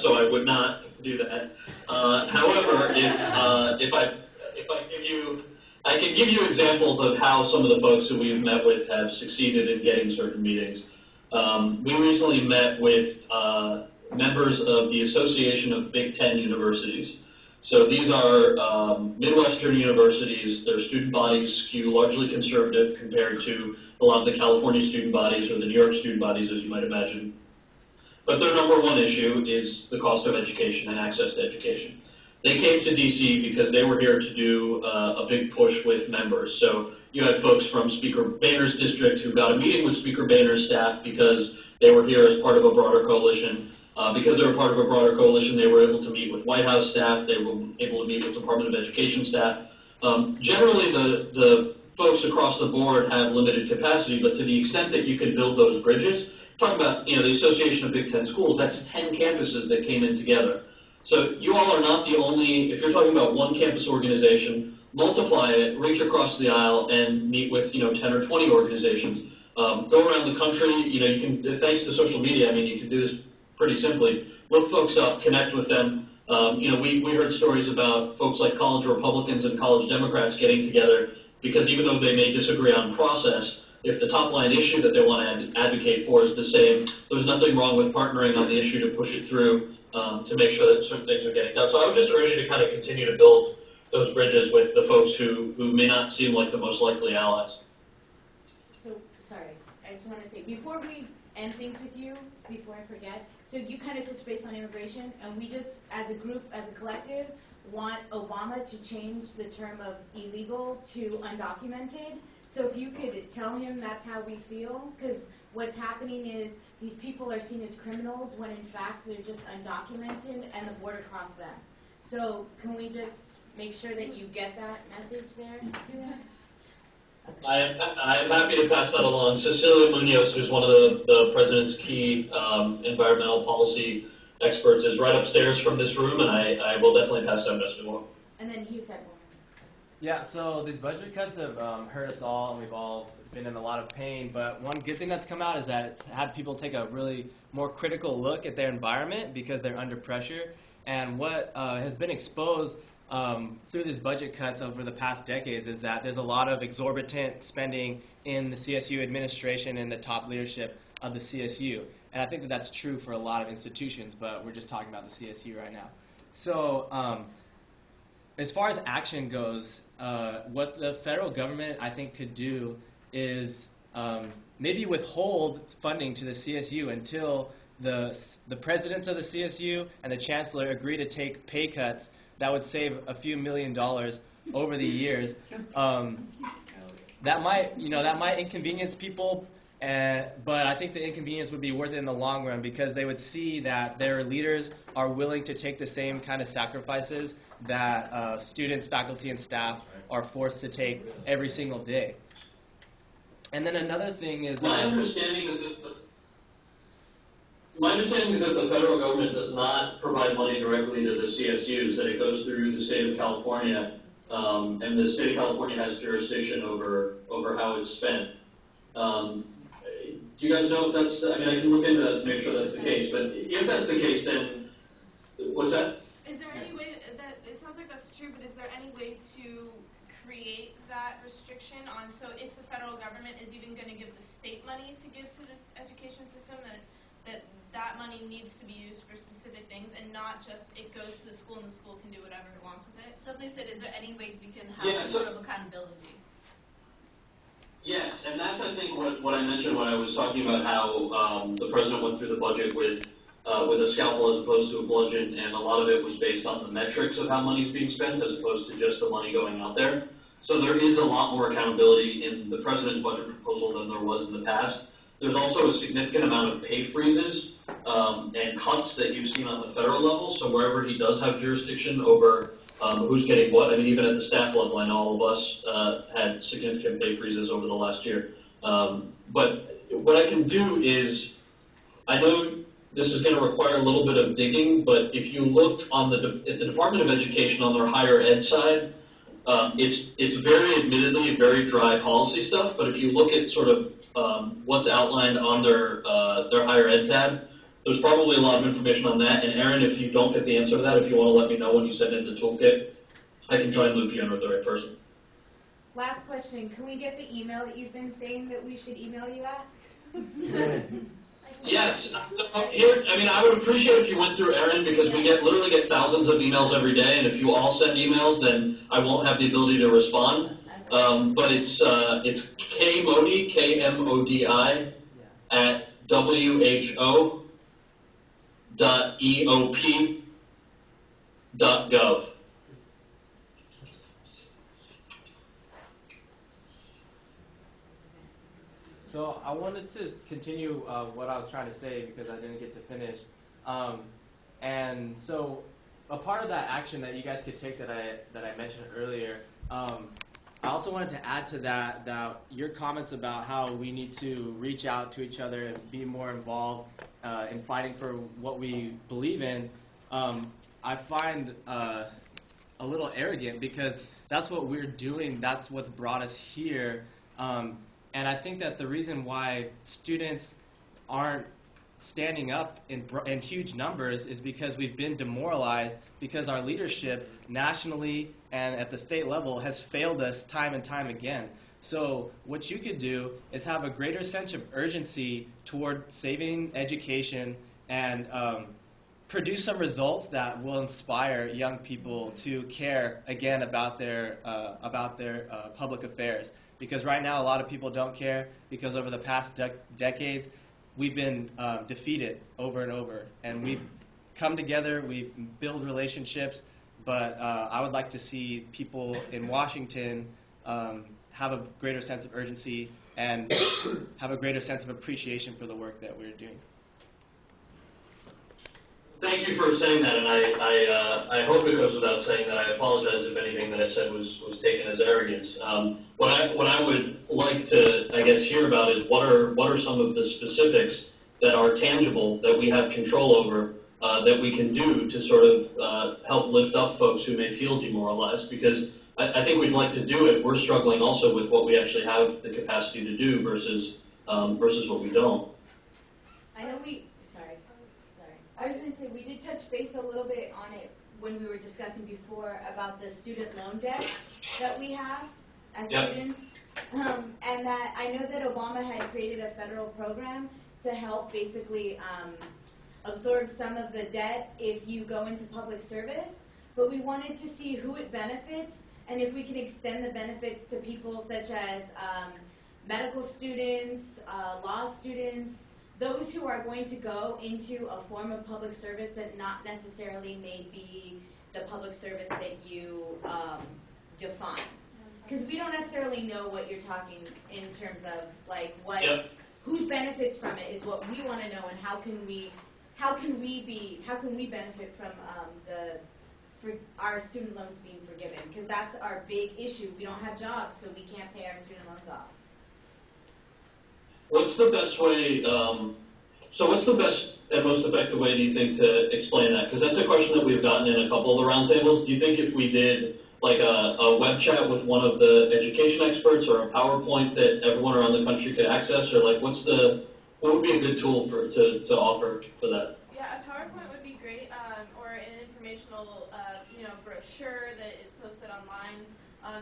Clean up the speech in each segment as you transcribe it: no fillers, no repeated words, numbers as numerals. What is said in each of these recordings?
so I would not do that. However, if I give you, I can give you examples of how some of the folks who we've met with have succeeded in getting certain meetings. We recently met with members of the Association of Big Ten Universities. So these are Midwestern universities. Their student bodies skew largely conservative compared to a lot of the California student bodies or the New York student bodies, as you might imagine. But their number one issue is the cost of education and access to education. They came to DC because they were here to do a big push with members. So you had folks from Speaker Boehner's district who got a meeting with Speaker Boehner's staff because they were here as part of a broader coalition. Because they were part of a broader coalition, they were able to meet with White House staff. They were able to meet with Department of Education staff. Generally, the folks across the board have limited capacity, but to the extent that you can build those bridges, talking about the Association of Big Ten Schools, that's 10 campuses that came in together. So you all are not the only, if you're talking about one campus organization, multiply it, reach across the aisle, and meet with 10 or 20 organizations. Go around the country. You can, thanks to social media, you can do this pretty simply. Look folks up, connect with them. We heard stories about folks like college Republicans and college Democrats getting together because even though they may disagree on process, if the top line issue that they want to advocate for is the same, there's nothing wrong with partnering on the issue to push it through to make sure that certain things are getting done. So I would just urge you to kind of continue to build those bridges with the folks who may not seem like the most likely allies. So, sorry, I just want to say, before we end things with you, before I forget, so you kind of touched base on immigration, and we just, as a group, as a collective, want Obama to change the term of illegal to undocumented. So if you could tell him that's how we feel, because what's happening is these people are seen as criminals when in fact they're just undocumented and the border crossed them. So can we just make sure that you get that message there to him? I'm happy to pass that along. Cecilia Munoz, who's one of the president's key environmental policy experts, is right upstairs from this room, and I will definitely pass that message along. And then Hugh said more. Yeah, so these budget cuts have hurt us all, and we've all been in a lot of pain. But one good thing that's come out is that it's had people take a really more critical look at their environment because they're under pressure. And what has been exposed through these budget cuts over the past decades is that there's a lot of exorbitant spending in the CSU administration and the top leadership of the CSU. And I think that that's true for a lot of institutions, but we're just talking about the CSU right now. So as far as action goes, what the federal government, I think, could do is maybe withhold funding to the CSU until the presidents of the CSU and the chancellor agree to take pay cuts that would save a few $1 million over the years. That might inconvenience people, but I think the inconvenience would be worth it in the long run because they would see that their leaders are willing to take the same kind of sacrifices that students, faculty, and staff are forced to take every single day. And then another thing is my understanding is that the federal government does not provide money directly to the CSUs, that it goes through the state of California, and the state of California has jurisdiction over how it's spent. Do you guys know if that's, I can look into that to make sure that's the case, but if that's the case, then, what's that? Is there any way that it sounds like that's true, but is there any way to create that restriction on, so if the federal government is even going to give the state money to give to this education system, that money needs to be used for specific things and not just it goes to the school and the school can do whatever it wants with it? So please said, is there any way we can have some sort of accountability? Yes, and that's, I think, what I mentioned when I was talking about how the president went through the budget with a scalpel as opposed to a bludgeon, and a lot of it was based on the metrics of how money's being spent as opposed to just the money going out there. So there is a lot more accountability in the president's budget proposal than there was in the past. There's also a significant amount of pay freezes and cuts that you've seen on the federal level. So wherever he does have jurisdiction over who's getting what, even at the staff level, I know all of us had significant pay freezes over the last year. But what I can do is, I know this is going to require a little bit of digging, but if you look at the Department of Education on their higher ed side, it's very admittedly very dry policy stuff, but if you look at sort of what's outlined on their higher ed tab, there's probably a lot of information on that. And Aaron, if you don't get the answer to that, if you want to let me know when you send in the toolkit, I can try and loop you in with the right person. Last question, can we get the email that you've been saying that we should email you at? Yes. So here, I mean, I would appreciate if you went through Aaron, because we literally get thousands of emails every day, and if you all send emails, then I won't have the ability to respond. But it's kmodi, KMODI, at who.eop.gov. So I wanted to continue what I was trying to say because I didn't get to finish. And so a part of that action that you guys could take that I mentioned earlier, I also wanted to add to that your comments about how we need to reach out to each other and be more involved in fighting for what we believe in, I find a little arrogant because that's what we're doing. That's what's brought us here. And I think that the reason why students aren't standing up in huge numbers is because we've been demoralized because our leadership nationally and at the state level has failed us time and time again. So what you could do is have a greater sense of urgency toward saving education and produce some results that will inspire young people to care again about their public affairs. Because right now a lot of people don't care because over the past decades we've been defeated over and over, and we've come together, we've built relationships, but I would like to see people in Washington have a greater sense of urgency and have a greater sense of appreciation for the work that we're doing. Thank you for saying that, and I hope it goes without saying that I apologize if anything that I said was taken as arrogance. What I would like to, I guess, hear about is what are some of the specifics that are tangible that we have control over that we can do to sort of help lift up folks who may feel demoralized, because I think we'd like to do it. We're struggling also with what we actually have the capacity to do versus what we don't. I know I was going to say, we did touch base a little bit on it when we were discussing before about the student loan debt that we have as students. And that I know that Obama had created a federal program to help basically absorb some of the debt if you go into public service. But we wanted to see who it benefits and if we can extend the benefits to people such as medical students, law students, those who are going to go into a form of public service that not necessarily may be the public service that you define. Because we don't necessarily know what you're talking in terms of like who benefits from it is what we want to know, and how can we benefit from for our student loans being forgiven, because that's our big issue. We don't have jobs, so we can't pay our student loans off. What's the best way, what's the best and most effective way, do you think, to explain that? Because that's a question that we've gotten in a couple of the roundtables. Do you think if we did like a web chat with one of the education experts, or a PowerPoint that everyone around the country could access, or like what would be a good tool to offer for that? Yeah, a PowerPoint would be great, or an informational brochure that is posted online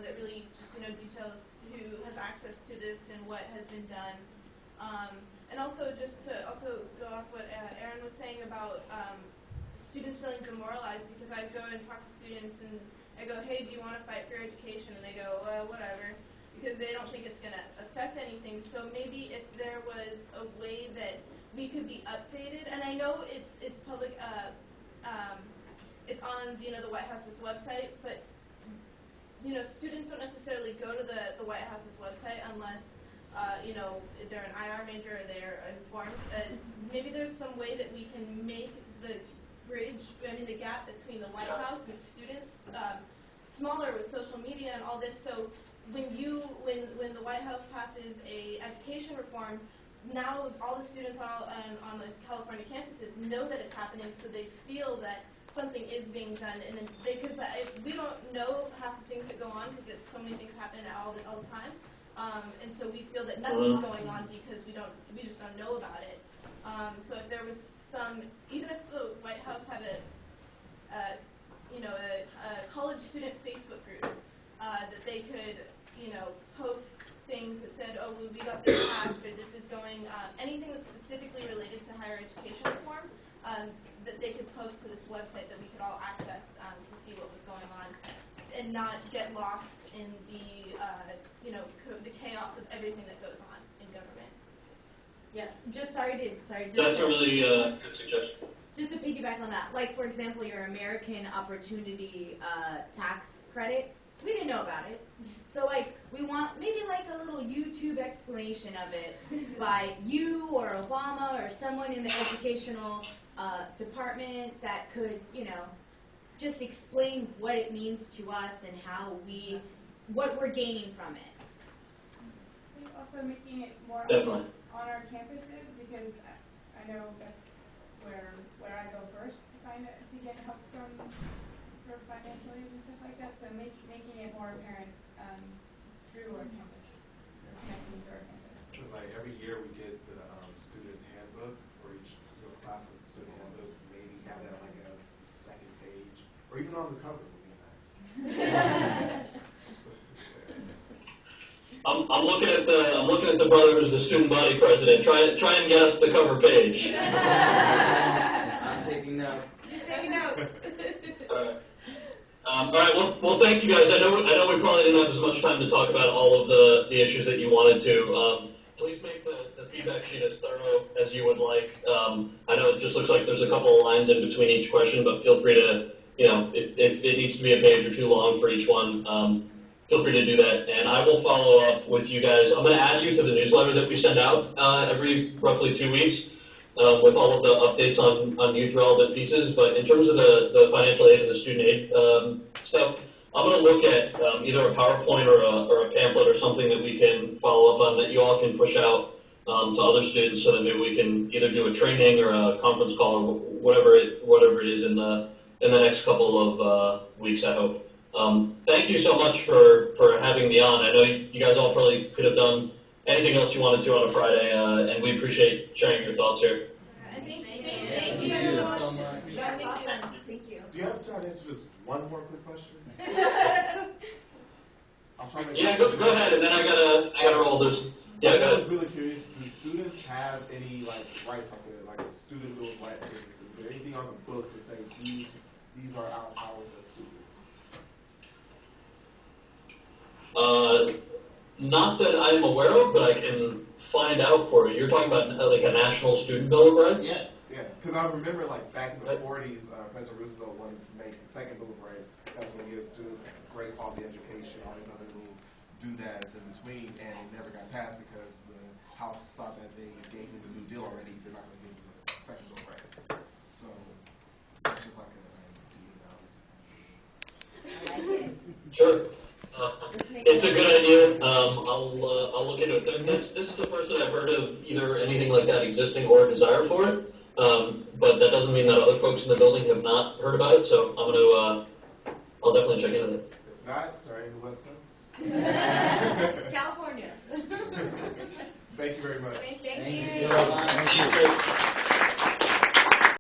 that really just details who has access to this and what has been done. And also just to go off what Aaron was saying about students feeling demoralized, because I go and talk to students and I go, hey, do you want to fight for your education? And they go, whatever, because they don't think it's going to affect anything. So maybe if there was a way that we could be updated, and I know it's public, it's on the White House's website, but students don't necessarily go to the White House's website unless they're an IR major or they're informed. Maybe there's some way that we can make the the gap between the White House and students smaller with social media and all this. So when the White House passes a education reform, now all the students on the California campuses know that it's happening, so they feel that something is being done, and because we don't know half the things that go on because so many things happen all the time. And so we feel that nothing's going on because we just don't know about it. So if there was even if the White House had a college student Facebook group, that they could, post things that said, oh, we got this passed, or this is going, anything that's specifically related to higher education reform, that they could post to this website that we could all access to see what was going on, and not get lost in the, the chaos of everything that goes on in government. Yeah, just sorry. That's a really good suggestion. Just to piggyback on that, like for example, your American Opportunity tax credit, we didn't know about it. So like, we want maybe like a little YouTube explanation of it by you or Obama or someone in the educational department that could, just explain what it means to us and what we're gaining from it. I think also making it more Definitely. on our campuses, because I know that's where I go first to get help for financial aid and stuff like that. So making it more apparent through our campus, or connecting through our campus. Because like every year we get the student handbook, or each class has a student handbook. Maybe have that like as the second page, or even on the cover would be nice. I'm looking at the brother who's the student body president. Try and get us the cover page. I'm taking notes. You're taking notes. All right. Well, thank you guys. I know we probably didn't have as much time to talk about all of the issues that you wanted to. Please make the feedback sheet as thorough as you would like. I know it just looks like there's a couple of lines in between each question, but feel free to, if it needs to be a page or two long for each one, feel free to do that. And I will follow up with you guys. I'm going to add you to the newsletter that we send out every roughly 2 weeks with all of the updates on youth relevant pieces. But in terms of the financial aid and the student aid stuff, I'm going to look at either a PowerPoint or a pamphlet or something that we can follow up on that you all can push out to other students, so that maybe we can either do a training or a conference call or whatever it is in the next couple of weeks, I hope. Thank you so much for having me on. I know you guys all probably could have done anything else you wanted to on a Friday, and we appreciate sharing your thoughts here. Thank you so much. That's awesome. Thank you. Do you have time to answer just one more quick question? I'll try to make Yeah, go ahead, and then I gotta roll this. Yeah, go I was ahead. really curious. Do students have any rights like a student bill of rights? Is there anything on the books that say these are our powers as students? Not that I'm aware of, but I can find out for you. You're talking about like a national student bill of rights? Yeah, because I remember back in the 40s, President Roosevelt wanted to make a second bill of rights. That's when he gave students a great quality education, all these other little doodads in between, and it never got passed because the House thought that they gave him the New Deal already. They're not going to give him the second bill of rights. So it's just like I like it. Sure. It's a good idea. I'll look into it. This is the first that I've heard of either anything like that existing or a desire for it. But that doesn't mean that other folks in the building have not heard about it. So I'll definitely check into it. If not, starting the West Coast. California. Thank you very much. Thank Thank you. you so much. Thank you.